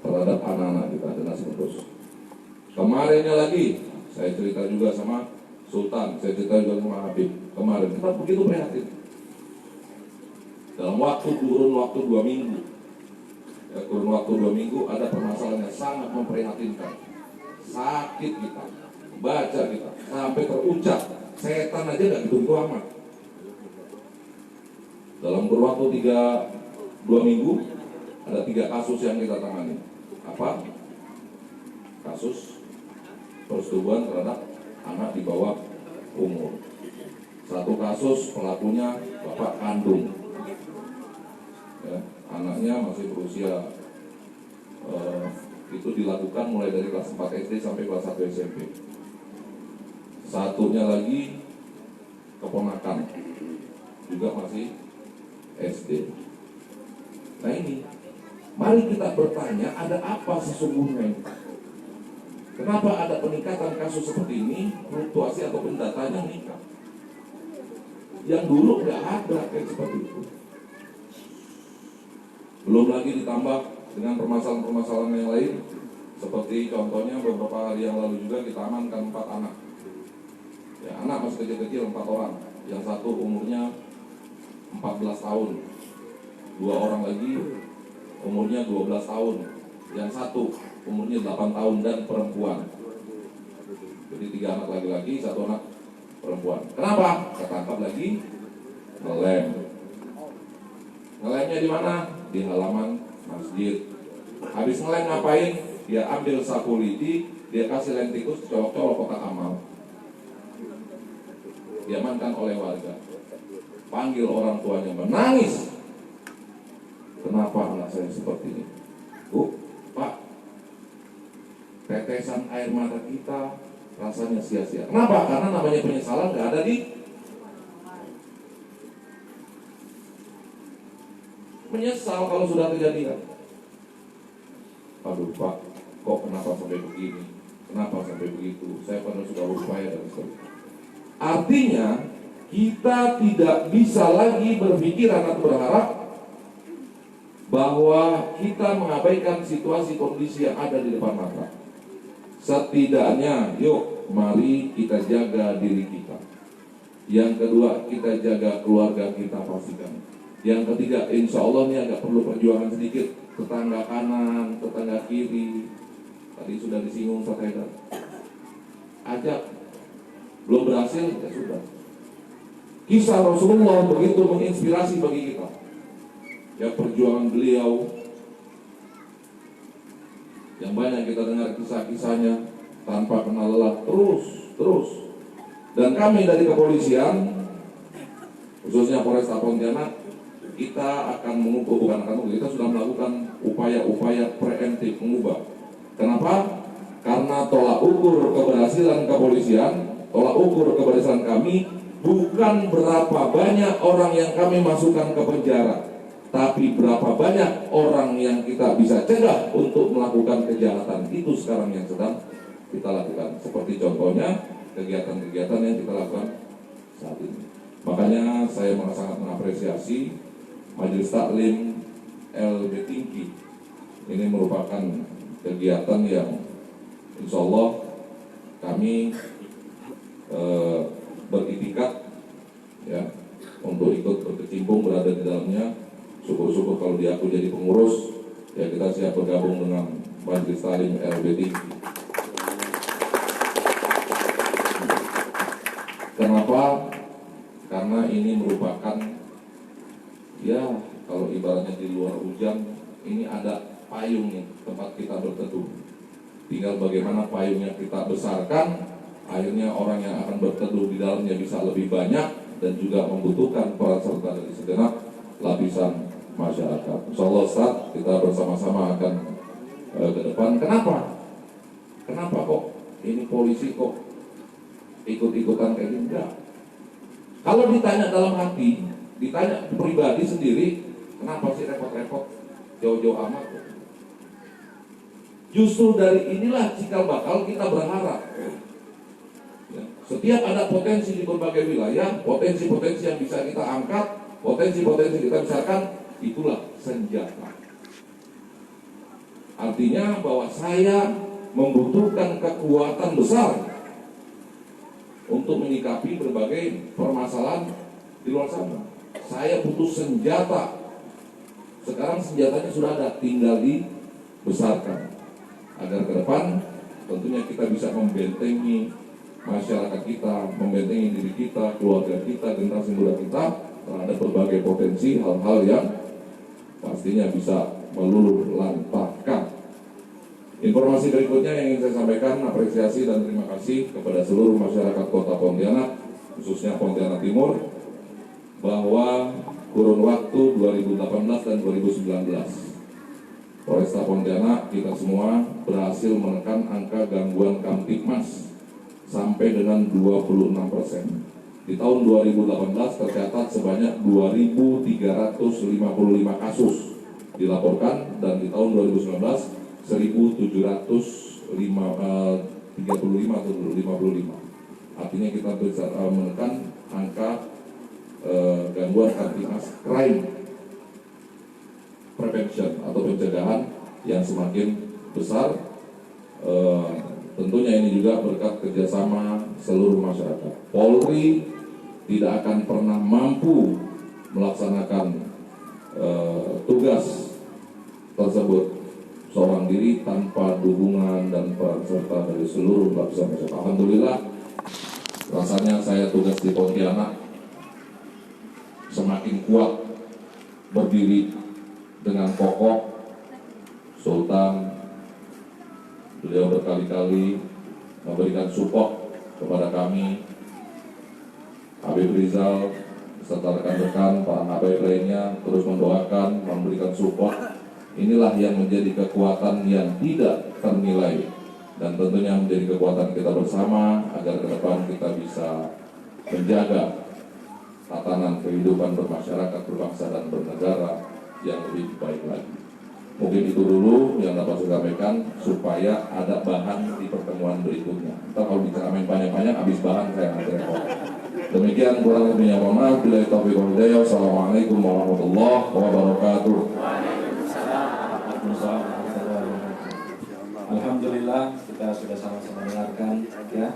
terhadap anak-anak kita, generasi penerus. Kemarinnya lagi, saya cerita juga sama Sultan, saya cerita juga sama Habib. Kemarin kita begitu prihatin. Dalam kurun waktu 2 minggu, kurun waktu 2 minggu ada permasalahan yang sangat memprihatinkan. Sakit kita, baca kita, sampai terucap, setan aja gak gitu amat. Dalam kurun waktu 2 minggu ada 3 kasus yang kita tangani. Apa? Kasus persetubuhan terhadap anak di bawah umur. 1 kasus pelakunya bapak kandung, ya, anaknya masih berusia itu dilakukan mulai dari kelas 4 SD sampai kelas 1 SMP. Satunya lagi keponakan juga masih SD. Nah ini, mari kita bertanya, ada apa sesungguhnya ini? Kenapa ada peningkatan kasus seperti ini, fluktuasi atau pendatanya meningkat? Yang dulu nggak ada kayak seperti itu. Belum lagi ditambah dengan permasalahan-permasalahan yang lain, seperti contohnya beberapa hari yang lalu juga kita amankan 4 anak. Ya, anak masih kecil-kecil 4 orang. Yang satu umurnya 14 tahun, 2 orang lagi umurnya 12 tahun, yang satu umurnya 8 tahun dan perempuan. Jadi 3 anak laki-laki, 1 anak perempuan. Kenapa? Ketangkap lagi ngelem. Ngelemnya di mana? Di halaman masjid. Habis ngelem ngapain? Dia ambil sapu lidi, dia kasih lem tikus, colok-colok kotak amal. Diamankan oleh warga. Panggil orang tuanya, menangis. Kenapa anak saya seperti ini? Bu, Pak, tetesan air mata kita rasanya sia-sia. Kenapa? Karena namanya penyesalan gak ada di menyesal kalau sudah kejadian. Aduh Pak, kok kenapa sampai begini? Kenapa sampai begitu? Saya pernah sudah berupaya dan sebagainya. Artinya kita tidak bisa lagi berpikiran atau berharap bahwa kita mengabaikan situasi kondisi yang ada di depan mata. Setidaknya, yuk mari kita jaga diri kita. Yang kedua, kita jaga keluarga kita pastikan. Yang ketiga, insya Allah ini agak perlu perjuangan sedikit. Tetangga kanan, tetangga kiri. Tadi sudah disinggung Ustaz Haidar. Ajak. Belum berhasil, ya sudah. Kisah Rasulullah begitu menginspirasi bagi kita. Ya perjuangan beliau yang banyak kita dengar kisah-kisahnya tanpa kenal lelah, terus. Dan kami dari kepolisian, khususnya Polresta Pontianak, kita akan kita sudah melakukan upaya-upaya preemptif mengubah. Kenapa? Karena tolak ukur keberhasilan kepolisian, tolak ukur keberhasilan kami bukan berapa banyak orang yang kami masukkan ke penjara, tapi berapa banyak orang yang kita bisa cegah untuk melakukan kejahatan. Itu sekarang yang sedang kita lakukan. Seperti contohnya kegiatan-kegiatan yang kita lakukan saat ini. Makanya saya sangat mengapresiasi Majelis Taklim LB Tingki. Ini merupakan kegiatan yang insya Allah kami beritikat ya untuk ikut berkecimpung berada di dalamnya. Syukur-syukur kalau dia aku jadi pengurus, ya kita siap bergabung dengan Majelis Taklim LB Tingki. Kenapa? Karena ini merupakan, ya kalau ibaratnya di luar hujan, ini ada payung nih tempat kita berteduh. Tinggal bagaimana payungnya kita besarkan, akhirnya orang yang akan berteduh di dalamnya bisa lebih banyak dan juga membutuhkan peran serta dari segenap lapisan masyarakat. Insyaallah Ustaz, kita bersama-sama akan ke depan. Kenapa kok ini polisi kok ikut-ikutan kayak gini? Enggak. Kalau ditanya dalam hati, ditanya pribadi sendiri, kenapa sih repot-repot jauh-jauh amat? Justru dari inilah cikal bakal kita berharap. Ya, setiap ada potensi di berbagai wilayah, potensi-potensi yang bisa kita angkat, potensi-potensi kita besarkan, itulah senjata. Artinya bahwa saya membutuhkan kekuatan besar untuk menyikapi berbagai permasalahan di luar sana. Saya butuh senjata. Sekarang senjatanya sudah ada, tinggal dibesarkan agar ke depan tentunya kita bisa membentengi masyarakat kita, membentengi diri kita, keluarga kita, generasi muda kita terhadap berbagai potensi hal-hal yang pastinya bisa meluluh lantahkan. Informasi berikutnya yang ingin saya sampaikan, apresiasi dan terima kasih kepada seluruh masyarakat Kota Pontianak, khususnya Pontianak Timur, bahwa kurun waktu 2018 dan 2019 Polresta Pontianak kita semua berhasil menekan angka gangguan Kamtibmas sampai dengan 26%. Di tahun 2018 tercatat sebanyak 2.355 kasus dilaporkan, dan di tahun 2019 1.735 atau 55. Artinya kita bisa menekan angka gangguan Kamtibmas, crime prevention atau pencegahan yang semakin besar. Tentunya ini juga berkat kerjasama seluruh masyarakat. Polri tidak akan pernah mampu melaksanakan tugas tersebut seorang diri tanpa dukungan dan peran serta dari seluruh lapisan masyarakat. Alhamdulillah, rasanya saya tugas di Pontianak semakin kuat berdiri dengan kokoh, Sultan, beliau berkali-kali memberikan support kepada kami, Habib Rizal, serta rekan-rekan, para habaib lainnya terus mendoakan, memberikan support. Inilah yang menjadi kekuatan yang tidak ternilai dan tentunya menjadi kekuatan kita bersama agar ke depan kita bisa menjaga tatanan kehidupan bermasyarakat, berbangsa dan bernegara yang lebih baik lagi. Mungkin itu dulu yang dapat saya sampaikan supaya ada bahan di pertemuan berikutnya. Kita kalau diceramain banyak-banyak habis bahan saya nanti repot. Demikian kurang lebihnya mohon maaf. Billahi taufiq wal hidayah. Wassalamualaikum warahmatullahi wabarakatuh. Alhamdulillah kita sudah sama-sama dengarkan ya.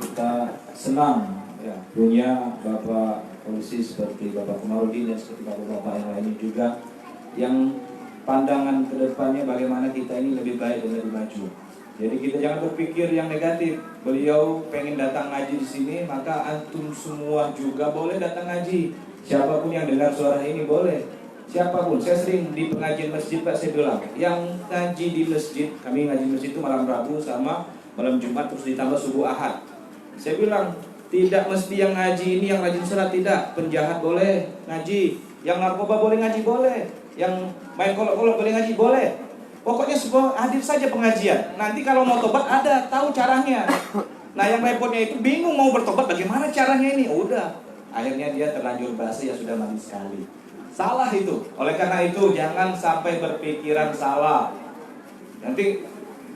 Kita senang ya punya Bapak polisi seperti Bapak Komarudin dan seperti Bapak-bapak yang lainnya juga yang pandangan ke depannya bagaimana kita ini lebih baik dan lebih maju. Jadi kita jangan berpikir yang negatif. Beliau pengen datang ngaji di sini, maka antum semua juga boleh datang ngaji. Siapapun yang dengar suara ini boleh. Siapapun. Saya sering di pengajian masjid Pak, saya bilang, yang ngaji di masjid, kami ngaji di masjid itu malam Rabu sama malam Jumat terus ditambah subuh Ahad. Saya bilang, tidak mesti yang ngaji ini yang rajin sholat, tidak. Penjahat boleh ngaji, yang narkoba boleh ngaji, boleh. Yang main kolok-kolok boleh ngaji, boleh. Pokoknya semua hadir saja pengajian. Nanti kalau mau tobat ada, tahu caranya. Nah yang repotnya itu bingung mau bertobat bagaimana caranya ini. Udah, akhirnya dia terlanjur basi ya sudah mati sekali. Salah itu. Oleh karena itu jangan sampai berpikiran salah. Nanti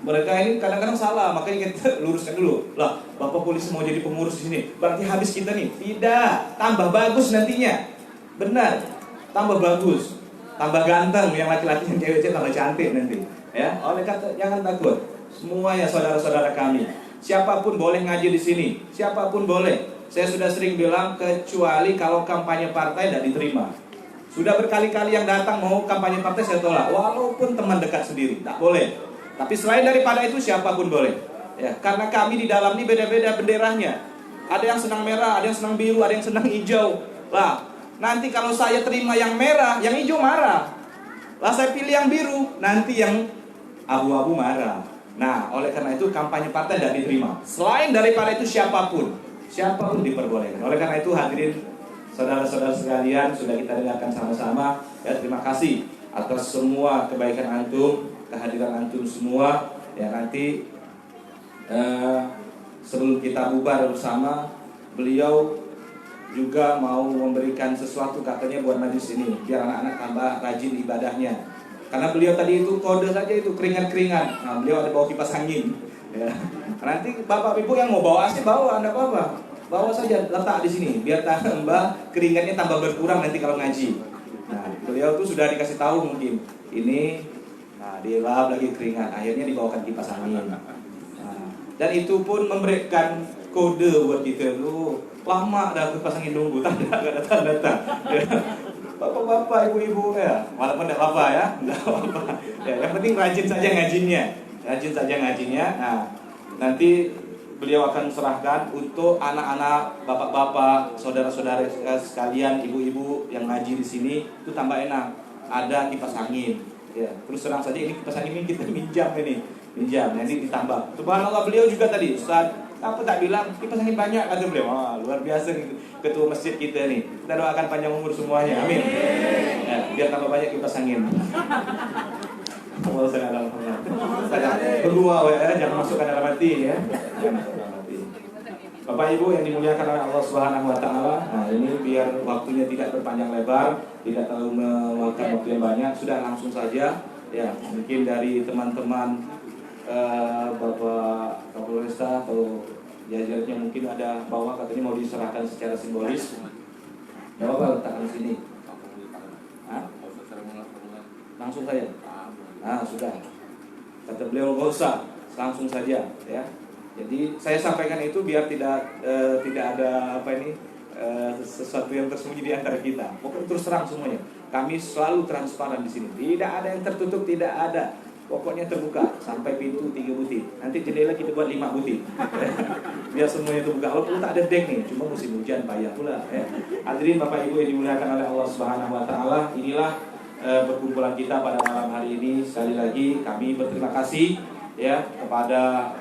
mereka ini kadang-kadang salah, makanya kita luruskan dulu. Lah, Bapak polisi mau jadi pengurus di sini, berarti habis kita nih. Tidak, tambah bagus nantinya. Benar, tambah bagus. Tambah ganteng, yang laki-laki yang cewek-cewek tambah cantik nanti. Ya, oleh kata jangan takut. Semuanya saudara-saudara kami. Siapapun boleh ngaji di sini. Siapapun boleh. Saya sudah sering bilang kecuali kalau kampanye partai tidak diterima. Sudah berkali-kali yang datang mau kampanye partai saya tolak. Walaupun teman dekat sendiri, tak boleh. Tapi selain daripada itu siapapun boleh. Ya, karena kami di dalam ini beda-beda benderanya. Ada yang senang merah, ada yang senang biru, ada yang senang hijau. Lah. Nanti kalau saya terima yang merah, yang hijau marah. Lah saya pilih yang biru, nanti yang abu-abu marah. Nah, oleh karena itu kampanye partai tidak diterima. Selain daripada itu siapapun diperbolehkan. Oleh karena itu hadirin saudara-saudara sekalian, sudah kita dengarkan sama-sama. Ya, terima kasih atas semua kebaikan antum, kehadiran antum semua. Ya nanti sebelum kita bubar bersama, beliau juga mau memberikan sesuatu katanya buat majlis ini biar anak-anak tambah rajin ibadahnya. Karena beliau tadi itu kode saja itu keringat-keringat. Nah, beliau ada bawa kipas angin. Ya. Nanti bapak ibu yang mau bawa AC bawa, anda apa? Bawa saja, letak di sini biar tambah keringatnya tambah berkurang nanti kalau ngaji. Nah, beliau tuh sudah dikasih tahu mungkin ini, nah dilap lagi keringat, akhirnya dibawakan kipas angin. Nah, dan itu pun memberikan kode buat kita tuh. Lama dah kipas angin nunggu, tak datang. Ya. Bapak-bapak, ibu-ibu ya, walaupun tidak apa-apa ya, tidak apa-apa. Ya, yang penting rajin saja ngajinya. Nah, nanti beliau akan serahkan untuk anak-anak, bapak-bapak, saudara-saudara sekalian, ibu-ibu yang ngaji di sini itu tambah enak. Ada kipas angin. Ya, terus terang saja ini kipas angin ini kita minjam, nanti ditambah. Subhanallah beliau juga tadi, Ustaz. Aku tak bilang kipas angin banyak kata beliau. Wah, luar biasa ketua masjid kita nih. Kita doakan panjang umur semuanya. Amin. Ya, biar tambah banyak kipas angin. Allah salam. Berdua ya, jangan masukkan dalam hati ya. Bapak Ibu yang dimuliakan oleh Allah Subhanahu wa taala. Nah, ini biar waktunya tidak berpanjang lebar, tidak terlalu memakan waktu yang banyak, sudah langsung saja ya. Mungkin dari teman-teman Bapak Kapolresta atau jajarannya mungkin ada bawah katanya mau diserahkan secara simbolis. Ya Bapak letakkan di sini. Hah? Langsung saja. Nah sudah. Kata beliau nggak usah, langsung saja ya. Jadi saya sampaikan itu biar tidak ada sesuatu yang tersembunyi di antara kita. Pokoknya terus terang semuanya. Kami selalu transparan di sini. Tidak ada yang tertutup, tidak ada. Pokoknya terbuka sampai pintu 3 butir. Nanti jendela kita buat 5 butir. Biar semuanya terbuka. Walaupun tak ada dek nih, cuma musim hujan payah pula. Ya. Hadirin Bapak Ibu yang dimuliakan oleh Allah Subhanahu Wa Taala, inilah perkumpulan kita pada malam hari ini. Sekali lagi kami berterima kasih ya kepada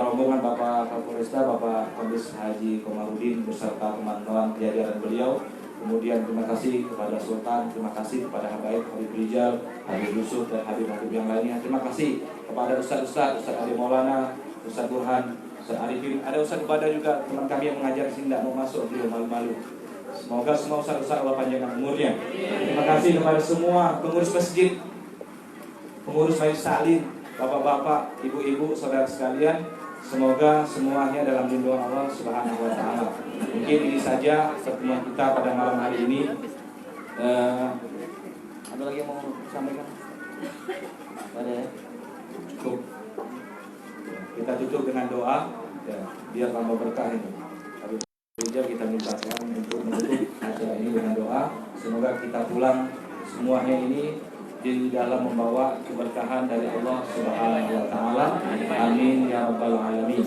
rombongan Bapak Kapolresta, Bapak Kombes Haji Komarudin beserta teman-teman jajaran beliau. Kemudian terima kasih kepada Sultan, terima kasih kepada Habaib Habib Rijal, Habib Yusuf dan Habib-Habib yang lainnya. Terima kasih kepada Ustaz Ali Maulana, Ustaz Burhan, Ustaz Arifin. Ada Ustaz kepada juga teman kami yang mengajar sini tidak mau masuk, beliau malu-malu. Semoga semua Ustaz Allah panjangkan umurnya. Terima kasih kepada semua pengurus masjid, pengurus majelis taklim, bapak-bapak, ibu-ibu, saudara sekalian. Semoga semuanya dalam lindungan Allah Subhanahu wa taala. Mungkin ini saja pertemuan kita pada malam hari ini. Ada lagi yang mau sampaikan? Ada ya? Cukup. Kita tutup dengan doa ya, biar tambah berkah ini. Habib Rijal kita mintakan untuk menutup acara ini dengan doa. Semoga kita pulang semuanya ini di dalam membawa keberkahan dari Allah Subhanahu wa taala. Amin ya rabbal alamin.